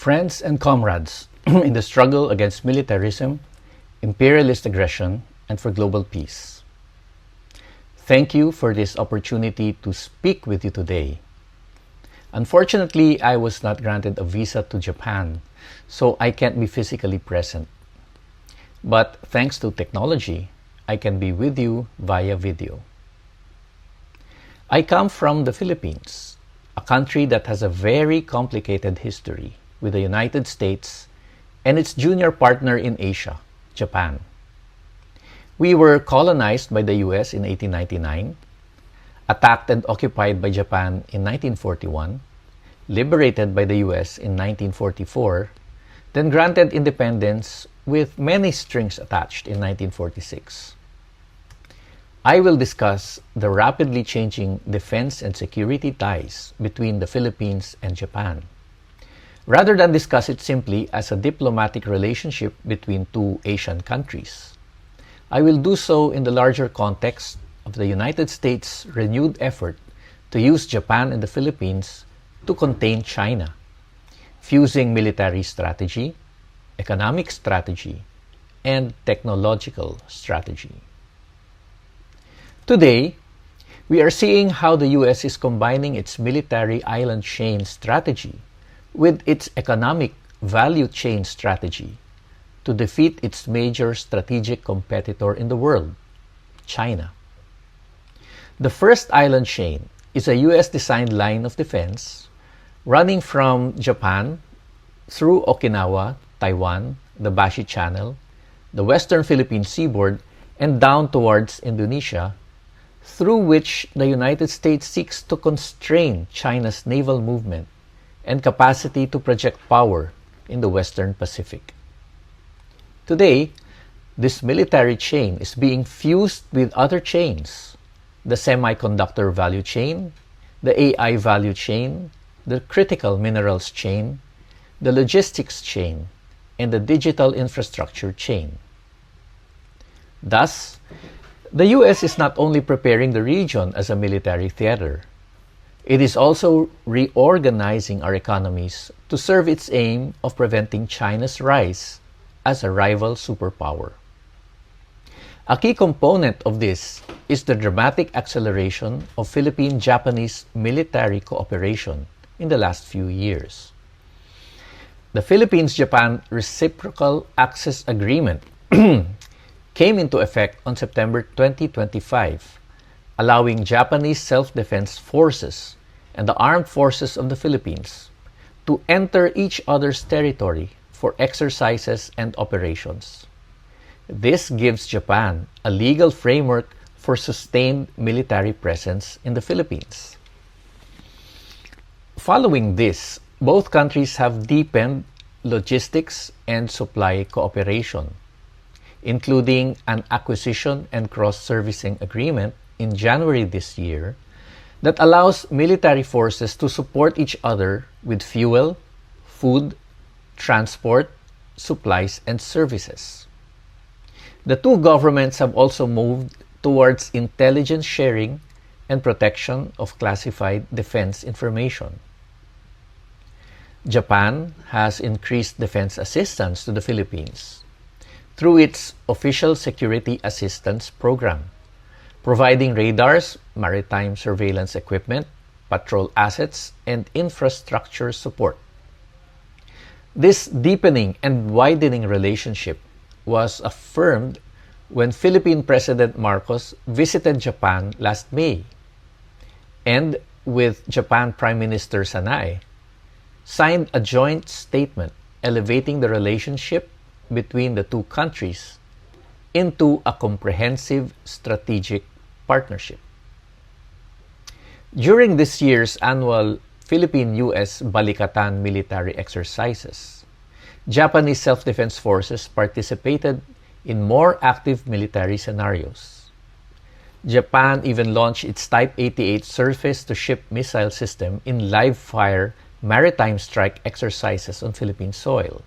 Friends and comrades in the struggle against militarism, imperialist aggression, and for global peace. Thank you for this opportunity to speak with you today. Unfortunately, I was not granted a visa to Japan, so I can't be physically present. But thanks to technology, I can be with you via video. I come from the Philippines, a country that has a very complicated history with the United States and its junior partner in Asia, Japan. We were colonized by the US in 1899, attacked and occupied by Japan in 1941, liberated by the US in 1944, then granted independence with many strings attached in 1946. I will discuss the rapidly changing defense and security ties between the Philippines and Japan, rather than discuss it simply as a diplomatic relationship between two Asian countries. I will do so in the larger context of the United States' renewed effort to use Japan and the Philippines to contain China, fusing military strategy, economic strategy, and technological strategy. Today, we are seeing how the US is combining its military island chain strategy with its economic value chain strategy to defeat its major strategic competitor in the world, China. The first island chain is a US-designed line of defense running from Japan through Okinawa, Taiwan, the Bashi Channel, the western Philippine seaboard, and down towards Indonesia, through which the United States seeks to constrain China's naval movement and capacity to project power in the Western Pacific. Today, this military chain is being fused with other chains: the semiconductor value chain, the AI value chain, the critical minerals chain, the logistics chain, and the digital infrastructure chain. Thus, the US is not only preparing the region as a military theater, it is also reorganizing our economies to serve its aim of preventing China's rise as a rival superpower. A key component of this is the dramatic acceleration of Philippine-Japanese military cooperation in the last few years. The Philippines-Japan Reciprocal Access Agreement came into effect on September 2025, allowing Japanese self-defense forces and the armed forces of the Philippines to enter each other's territory for exercises and operations. This gives Japan a legal framework for sustained military presence in the Philippines. Following this, both countries have deepened logistics and supply cooperation, including an acquisition and cross-servicing agreement in January this year that allows military forces to support each other with fuel, food, transport, supplies, and services. The two governments have also moved towards intelligence sharing and protection of classified defense information. Japan has increased defense assistance to the Philippines through its Official Security Assistance Program, providing radars, maritime surveillance equipment, patrol assets, and infrastructure support. This deepening and widening relationship was affirmed when Philippine President Marcos visited Japan last May, and with Japan Prime Minister Sanae, signed a joint statement elevating the relationship between the two countries into a comprehensive strategic partnership. During this year's annual Philippine-US Balikatan military exercises, Japanese self-defense forces participated in more active military scenarios. Japan even launched its Type 88 surface-to-ship missile system in live-fire maritime strike exercises on Philippine soil.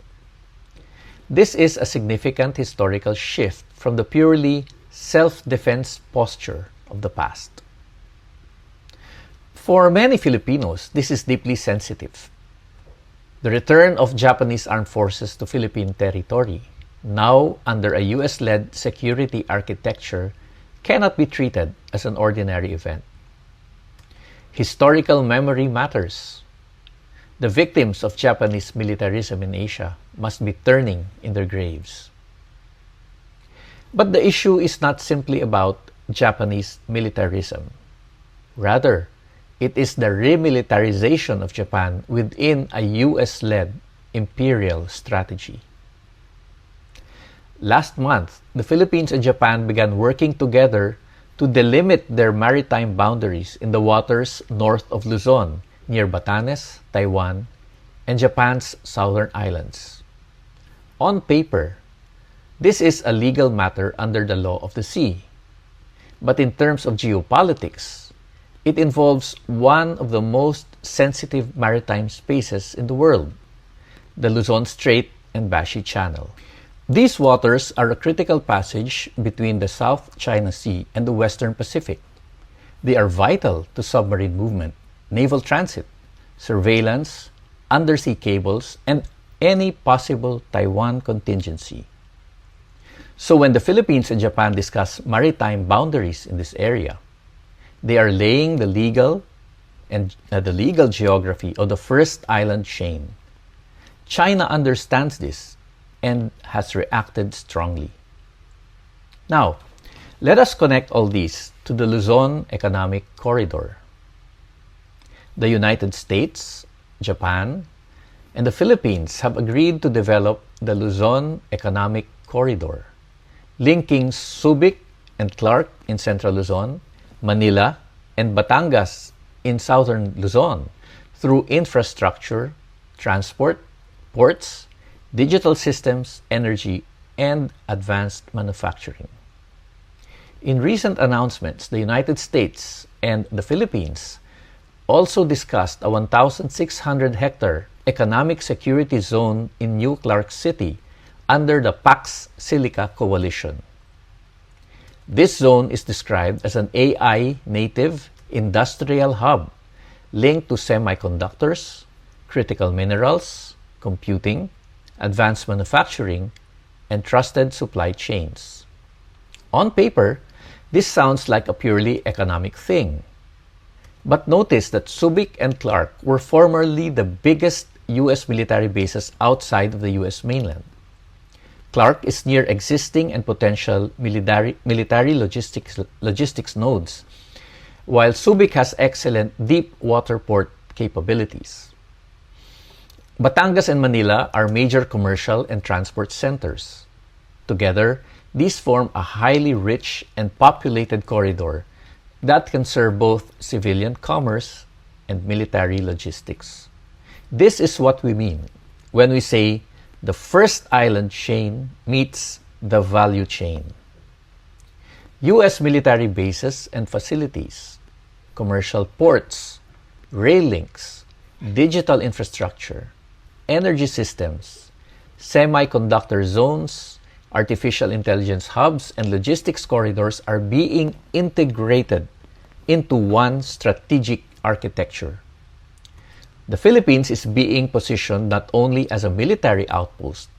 This is a significant historical shift from the purely self-defense posture of the past. For many Filipinos, this is deeply sensitive. The return of Japanese armed forces to Philippine territory, now under a US-led security architecture, cannot be treated as an ordinary event. Historical memory matters. The victims of Japanese militarism in Asia must be turning in their graves. But the issue is not simply about Japanese militarism. Rather, it is the remilitarization of Japan within a US-led imperial strategy. Last month, the Philippines and Japan began working together to delimit their maritime boundaries in the waters north of Luzon, near Batanes, Taiwan, and Japan's southern islands. On paper, this is a legal matter under the law of the sea. But in terms of geopolitics, it involves one of the most sensitive maritime spaces in the world, the Luzon Strait and Bashi Channel. These waters are a critical passage between the South China Sea and the Western Pacific. They are vital to submarine movement, naval transit, surveillance, undersea cables, and any possible Taiwan contingency. So when the Philippines and Japan discuss maritime boundaries in this area, they are laying the legal geography of the first island chain. China understands this and has reacted strongly. Now, let us connect all these to the Luzon Economic Corridor. The United States, Japan, and the Philippines have agreed to develop the Luzon Economic Corridor, linking Subic and Clark in central Luzon, Manila, and Batangas in southern Luzon through infrastructure, transport, ports, digital systems, energy, and advanced manufacturing. In recent announcements, the United States and the Philippines also discussed a 1,600-hectare economic security zone in New Clark City under the Pax Silica Coalition. This zone is described as an AI-native industrial hub linked to semiconductors, critical minerals, computing, advanced manufacturing, and trusted supply chains. On paper, this sounds like a purely economic thing. But notice that Subic and Clark were formerly the biggest U.S. military bases outside of the U.S. mainland. Clark is near existing and potential military logistics nodes, while Subic has excellent deep water port capabilities. Batangas and Manila are major commercial and transport centers. Together, these form a highly rich and populated corridor that can serve both civilian commerce and military logistics. This is what we mean when we say the first island chain meets the value chain. U.S. military bases and facilities, commercial ports, rail links, digital infrastructure, energy systems, semiconductor zones, artificial intelligence hubs, and logistics corridors are being integrated into one strategic architecture. The Philippines is being positioned not only as a military outpost,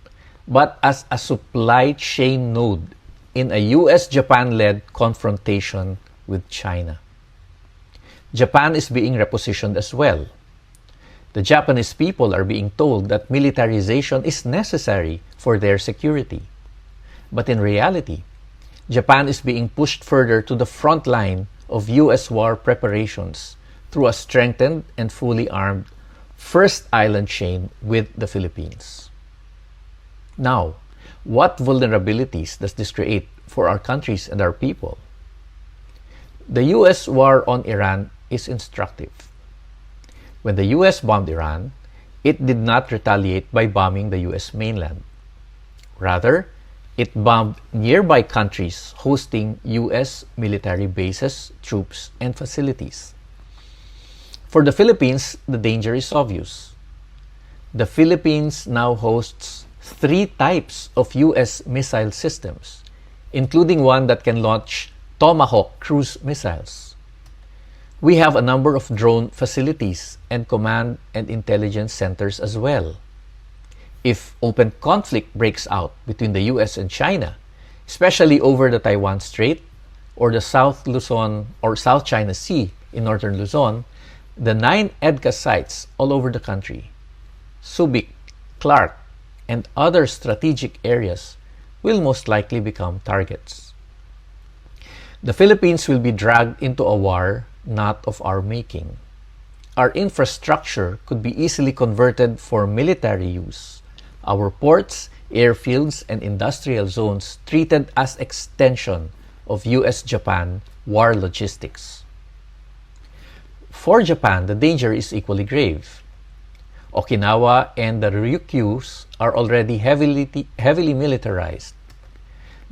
but as a supply chain node in a US-Japan-led confrontation with China. Japan is being repositioned as well. The Japanese people are being told that militarization is necessary for their security. But in reality, Japan is being pushed further to the front line of US war preparations through a strengthened and fully armed first island chain with the Philippines. Now, what vulnerabilities does this create for our countries and our people? The US war on Iran is instructive. When the US bombed Iran, it did not retaliate by bombing the US mainland. Rather, it bombed nearby countries hosting US military bases, troops, and facilities. For the Philippines, the danger is obvious. The Philippines now hosts 3 types of US missile systems, including one that can launch Tomahawk cruise missiles. We have a number of drone facilities and command and intelligence centers as well. If open conflict breaks out between the US and China, especially over the Taiwan Strait or the South Luzon or South China Sea in northern Luzon, the 9 EDCA sites all over the country, Subic, Clark, and other strategic areas will most likely become targets. The Philippines will be dragged into a war not of our making. Our infrastructure could be easily converted for military use. Our ports, airfields, and industrial zones treated as extension of US-Japan war logistics. For Japan, the danger is equally grave. Okinawa and the Ryukyus are already heavily militarized.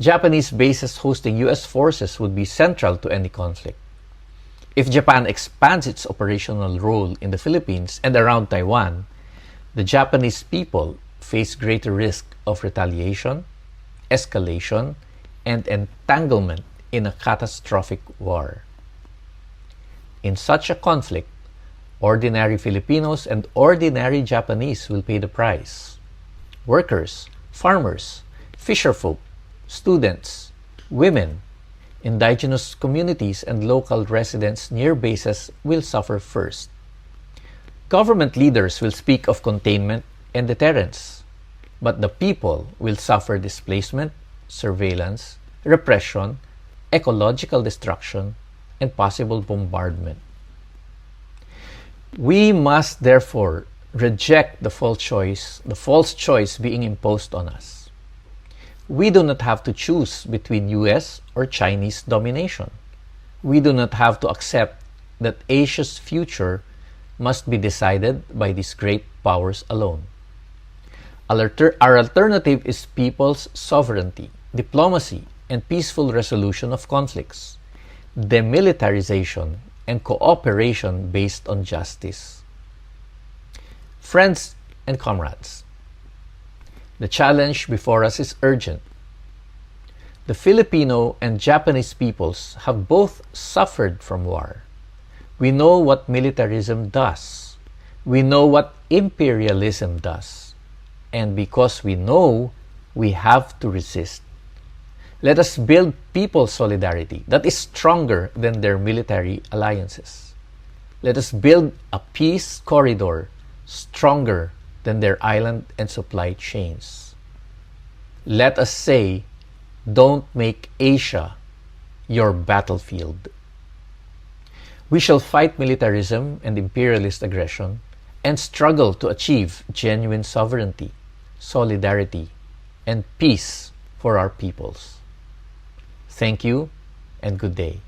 Japanese bases hosting US forces would be central to any conflict. If Japan expands its operational role in the Philippines and around Taiwan, the Japanese people face greater risk of retaliation, escalation, and entanglement in a catastrophic war. In such a conflict, ordinary Filipinos and ordinary Japanese will pay the price. Workers, farmers, fisherfolk, students, women, indigenous communities, and local residents near bases will suffer first. Government leaders will speak of containment and deterrence, but the people will suffer displacement, surveillance, repression, ecological destruction, and possible bombardment. We must therefore reject the false choice being imposed on us. We do not have to choose between US or Chinese domination. We do not have to accept that Asia's future must be decided by these great powers alone. Our alternative is people's sovereignty, diplomacy, and peaceful resolution of conflicts, demilitarization, and cooperation based on justice. Friends and comrades, the challenge before us is urgent. The Filipino and Japanese peoples have both suffered from war. We know what militarism does. We know what imperialism does. And because we know, we have to resist. Let us build people's solidarity that is stronger than their military alliances. Let us build a peace corridor stronger than their island and supply chains. Let us say, don't make Asia your battlefield. We shall fight militarism and imperialist aggression and struggle to achieve genuine sovereignty, solidarity, and peace for our peoples. Thank you and good day.